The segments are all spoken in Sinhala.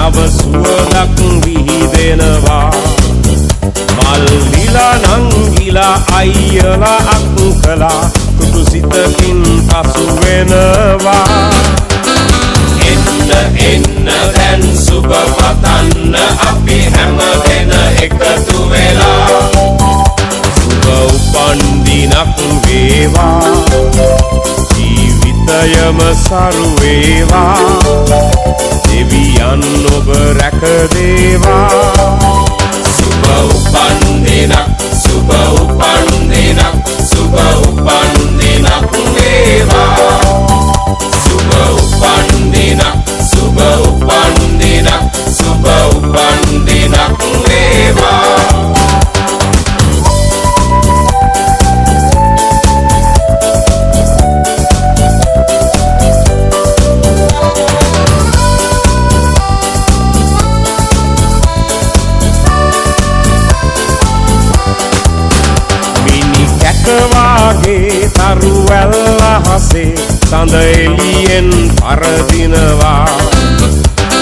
නව සුවඳක් විහිදෙනවා මල්ලිලා නංගිලා අයියලා අක්කලා කුටු සිතකින් පසු වෙනවා එන්න එන්න දැන් සුබ පතන්න අපි හැම දෙන එකතු වෙලා සුබ උපන්දිනක් වේවා ජීවිතයම සරු වේවා දෙවියන් ඔබ රැක දේවා සුබ උපන්දිනක් සුබ උපන්දිනක් සුබ උපන්දිනක් වේවා සුබ උපන්දිනක් සුබ උපන්දිනක් සුබ උපන්දිනක් වේවා වාගේ තරුවැල්ල හසේ සඳ එළියෙන් පරදිනවා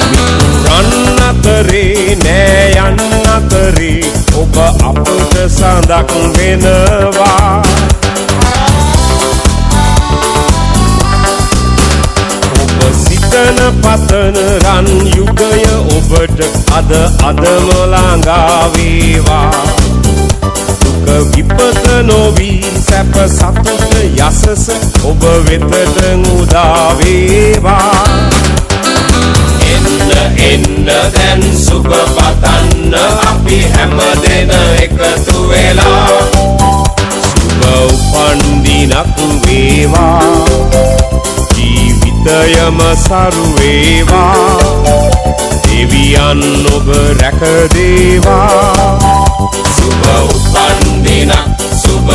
මිතුරන් අතරේ නෑ යන්න අතරේ ඔබ අපට සඳක් වෙනවා ඔබ සිතන පතන රන් යුගය ඔබට අදම ළඟා වේවා විපත නොවී සැප සතුට යසස ඔබ වෙතට උදා වේවා එන්න එන්න දැන් සුබ පතන්න අපි හැම දෙන එකතු වෙලා සුබ උපන්දිනක් වේවා ජීවිතයම සරු වේවා දෙවියන් ඔබ රැක දේවා සුබ උපන්දිනක් සුබ